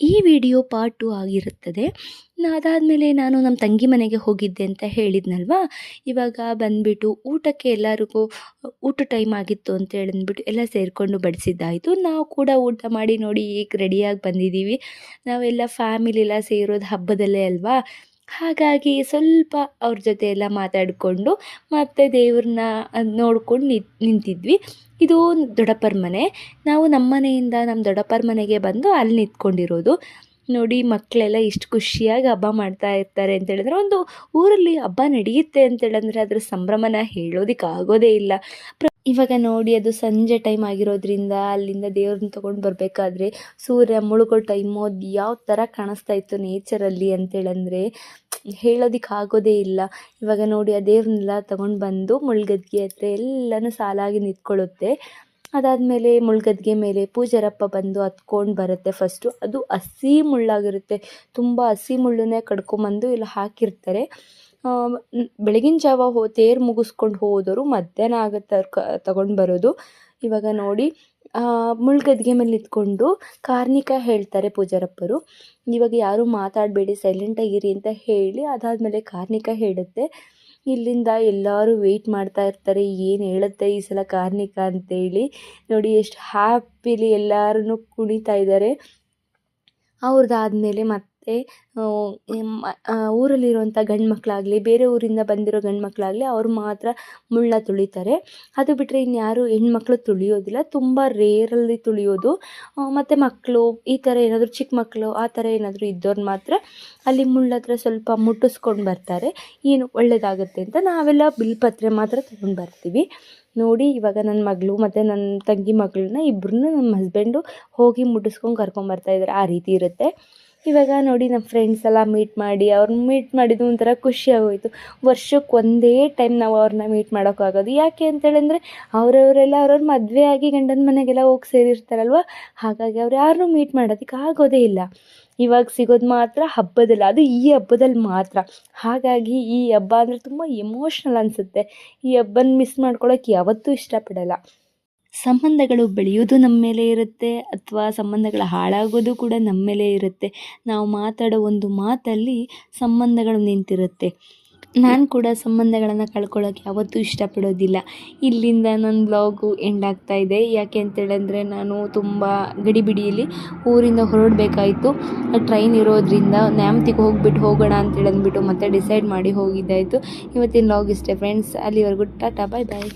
ಈ video part 2 ಆಗಿರುತ್ತದೆ. ಅದಾದಮೇಲೆ ನಾನು ನಮ್ಮ ತಂಗಿ ಮನೆಗೆ ಹೋಗಿದ್ದೆ ಅಂತ ಹೇಳಿದ್ನಲ್ವಾ. ಇವಾಗ ಬಂದುಬಿಟ್ಟು ಊಟಕ್ಕೆ ಎಲ್ಲರಿಗೂ ಊಟ ಟೈಮ್ ಆಗಿತ್ತು ಅಂತ ಹೇಳಿದ್ಬಿಟ್ಟು ಎಲ್ಲ ಸೇರಿಕೊಂಡು ಬಡಿಸಿದ್ದಾಯಿತು. ನಾವು ಕೂಡ ಊಟ ಮಾಡಿ ನೋಡಿ ಈಗ ರೆಡಿಯಾಗಿ ಬಂದಿದ್ದೀವಿ. ನಾವೆಲ್ಲ ಫ್ಯಾಮಿಲಿ ಎಲ್ಲ ಸೇರೋದು ಹಬ್ಬದಲ್ಲೇ ಅಲ್ವಾ. ಹಾಗಾಗಿ ಸ್ವಲ್ಪ ಅವ್ರ ಜೊತೆ ಎಲ್ಲ ಮಾತಾಡಿಕೊಂಡು ಮತ್ತು ದೇವ್ರನ್ನ ನೋಡ್ಕೊಂಡು ನಿಂತಿದ್ವಿ. ಇದು ದೊಡ್ಡಪ್ಪರ ಮನೆ. ನಾವು ನಮ್ಮ ಮನೆಯಿಂದ ನಮ್ಮ ದೊಡ್ಡಪ್ಪರ ಮನೆಗೆ ಬಂದು ಅಲ್ಲಿ ನಿಂತ್ಕೊಂಡಿರೋದು. ನೋಡಿ ಮಕ್ಕಳೆಲ್ಲ ಇಷ್ಟು ಖುಷಿಯಾಗಿ ಹಬ್ಬ ಮಾಡ್ತಾ ಇರ್ತಾರೆ ಅಂತೇಳಿದ್ರೆ, ಒಂದು ಊರಲ್ಲಿ ಹಬ್ಬ ನಡೆಯುತ್ತೆ ಅಂತೇಳಂದರೆ ಅದ್ರ ಸಂಭ್ರಮನ ಹೇಳೋದಕ್ಕೆ ಆಗೋದೇ ಇಲ್ಲ. ಇವಾಗ ನೋಡಿ ಅದು ಸಂಜೆ ಟೈಮ್ ಆಗಿರೋದ್ರಿಂದ ಅಲ್ಲಿಂದ ದೇವ್ರನ್ನ ತೊಗೊಂಡು ಬರಬೇಕಾದ್ರೆ ಸೂರ್ಯ ಮುಳುಗೋ ಟೈಮು ಅದು ಯಾವ ಥರ ಕಾಣಿಸ್ತಾ ಇತ್ತು ನೇಚರಲ್ಲಿ ಅಂತೇಳಂದರೆ ಹೇಳೋದಕ್ಕೆ ಆಗೋದೇ ಇಲ್ಲ. ಇವಾಗ ನೋಡಿ ಆ ದೇವ್ರನ್ನೆಲ್ಲ ತೊಗೊಂಡು ಬಂದು ಮುಳ್ಗದ್ಗೆ ಹತ್ರ ಎಲ್ಲನೂ ಸಾಲಾಗಿ ನಿಂತ್ಕೊಳ್ಳುತ್ತೆ. ಅದಾದಮೇಲೆ ಮುಳ್ಗದ್ಗೆ ಮೇಲೆ ಪೂಜಾರಪ್ಪ ಬಂದು ಹತ್ಕೊಂಡು ಬರುತ್ತೆ. ಫಸ್ಟು ಅದು ಹಸಿ ಮುಳ್ಳಾಗಿರುತ್ತೆ. ತುಂಬ ಹಸಿ ಮುಳ್ಳನ್ನೇ ಕಡ್ಕೊಂಬಂದು ಇಲ್ಲಿ ಹಾಕಿರ್ತಾರೆ. ಬೆಳಗಿನ ಜಾವ ತೇರು ಮುಗಿಸ್ಕೊಂಡು ಹೋದವರು ಮಧ್ಯಾಹ್ನ ಆಗುತ್ತೆ ಅವ್ರು ತಗೊಂಡು ಬರೋದು. ಇವಾಗ ನೋಡಿ ಮುಳ್ಗದ್ಗೆ ಮೇಲೆ ನಿಂತ್ಕೊಂಡು ಕಾರ್ಣಿಕ ಹೇಳ್ತಾರೆ ಪೂಜಾರಪ್ಪರು. ಇವಾಗ ಯಾರೂ ಮಾತಾಡಬೇಡಿ, ಸೈಲೆಂಟಾಗಿರಿ ಅಂತ ಹೇಳಿ ಅದಾದಮೇಲೆ ಕಾರ್ಣಿಕ ಹೇಳುತ್ತೆ. ಇಲ್ಲಿಂದ ಎಲ್ಲರೂ ವೆಯ್ಟ್ ಮಾಡ್ತಾ ಇರ್ತಾರೆ, ಏನು ಹೇಳುತ್ತೆ ಈ ಸಲ ಕಾರ್ಣಿಕ ಅಂತೇಳಿ. ನೋಡಿ ಎಷ್ಟು ಹ್ಯಾಪಿಲಿ ಎಲ್ಲರೂ ಕುಣಿತಾ ಇದ್ದಾರೆ. ಅವ್ರದ್ದಾದಮೇಲೆ ಮತ್ತೆ ಊರಲ್ಲಿರುವಂಥ ಗಂಡು ಮಕ್ಕಳಾಗಲಿ ಬೇರೆ ಊರಿಂದ ಬಂದಿರೋ ಗಂಡು ಮಕ್ಕಳಾಗಲಿ ಅವ್ರು ಮಾತ್ರ ಮುಳ್ಳ ತುಳಿತಾರೆ. ಅದು ಬಿಟ್ಟರೆ ಇನ್ಯಾರು ಹೆಣ್ಮಕ್ಳು ತುಳಿಯೋದಿಲ್ಲ, ತುಂಬ ರೇರಲ್ಲಿ ತುಳಿಯೋದು. ಮತ್ತು ಮಕ್ಕಳು ಈ ಥರ ಏನಾದರೂ ಚಿಕ್ಕ ಮಕ್ಕಳು ಆ ಥರ ಏನಾದರೂ ಇದ್ದವ್ರು ಮಾತ್ರ ಅಲ್ಲಿ ಮುಳ್ಳತ್ರ ಸ್ವಲ್ಪ ಮುಟ್ಟಿಸ್ಕೊಂಡು ಬರ್ತಾರೆ, ಏನು ಒಳ್ಳೆಯದಾಗುತ್ತೆ ಅಂತ. ನಾವೆಲ್ಲ ಬಿಲ್ಪತ್ರೆ ಮಾತ್ರ ತೊಗೊಂಡು ಬರ್ತೀವಿ. ನೋಡಿ ಇವಾಗ ನನ್ನ ಮಗಳು ಮತ್ತು ನನ್ನ ತಂಗಿ ಮಗಳನ್ನ ಇಬ್ಬರನ್ನೂ ನಮ್ಮ ಹಸ್ಬೆಂಡು ಹೋಗಿ ಮುಟ್ಟಿಸ್ಕೊಂಡು ಕರ್ಕೊಂಬರ್ತಾಯಿದ್ದಾರೆ. ಆ ರೀತಿ ಇರುತ್ತೆ. ಇವಾಗ ನೋಡಿ ನಮ್ಮ ಫ್ರೆಂಡ್ಸ್ ಎಲ್ಲ ಮೀಟ್ ಮಾಡಿದ್ದು ಒಂಥರ ಖುಷಿ ಆಗೋಯಿತು. ವರ್ಷಕ್ಕೆ ಒಂದೇ ಟೈಮ್ ನಾವು ಅವ್ರನ್ನ ಮೀಟ್ ಮಾಡೋಕ್ಕಾಗೋದು. ಯಾಕೆ ಅಂತೇಳಿದ್ರೆ ಅವರವರೆಲ್ಲ ಅವ್ರವ್ರ ಮದುವೆ ಆಗಿ ಗಂಡನ ಮನೆಗೆಲ್ಲ ಹೋಗಿ ಸೇರಿರ್ತಾರಲ್ವ. ಹಾಗಾಗಿ ಅವ್ರು ಯಾರನ್ನೂ ಮೀಟ್ ಮಾಡೋದಕ್ಕೆ ಆಗೋದೇ ಇಲ್ಲ. ಇವಾಗ ಸಿಗೋದು ಮಾತ್ರ ಹಬ್ಬದಲ್ಲಿ, ಅದು ಈ ಹಬ್ಬದಲ್ಲಿ ಮಾತ್ರ. ಹಾಗಾಗಿ ಈ ಹಬ್ಬ ಅಂದರೆ ತುಂಬ ಎಮೋಷ್ನಲ್ ಅನಿಸುತ್ತೆ. ಈ ಹಬ್ಬನ ಮಿಸ್ ಮಾಡ್ಕೊಳ್ಳೋಕೆ ಯಾವತ್ತೂ ಇಷ್ಟಪಡಲ್ಲ. ಸಂಬಂಧಗಳು ಬೆಳೆಯೋದು ನಮ್ಮ ಮೇಲೆ ಇರುತ್ತೆ, ಅಥವಾ ಸಂಬಂಧಗಳು ಹಾಳಾಗೋದು ಕೂಡ ನಮ್ಮ ಮೇಲೆ ಇರುತ್ತೆ. ನಾವು ಮಾತಾಡೋ ಒಂದು ಮಾತಲ್ಲಿ ಸಂಬಂಧಗಳು ನಿಂತಿರುತ್ತೆ. ನಾನು ಕೂಡ ಸಂಬಂಧಗಳನ್ನು ಕಳ್ಕೊಳ್ಳೋಕೆ ಯಾವತ್ತೂ ಇಷ್ಟಪಡೋದಿಲ್ಲ. ಇಲ್ಲಿಂದ ನನ್ನ ಬ್ಲಾಗು ಎಂಡ್ ಆಗ್ತಾಯಿದೆ. ಯಾಕೆ ಅಂತೇಳಿದ್ರೆ ನಾನು ತುಂಬ ಗಡಿಬಿಡಿಯಲ್ಲಿ ಊರಿಂದ ಹೊರಡಬೇಕಾಯಿತು. ಟ್ರೈನ್ ಇರೋದ್ರಿಂದ ನ್ಯಾಮತಿಗೆ ಹೋಗೋಣ ಅಂತೇಳಿ ಮತ್ತೆ ಡಿಸೈಡ್ ಮಾಡಿ ಹೋಗಿದ್ದಾಯಿತು. ಇವತ್ತಿನ ಬ್ಲಾಗ್ ಇಷ್ಟೇ ಫ್ರೆಂಡ್ಸ್. ಅಲ್ಲಿವರೆಗೂ ಟಾಟಾ, ಬಾಯ್ ಬಾಯ್.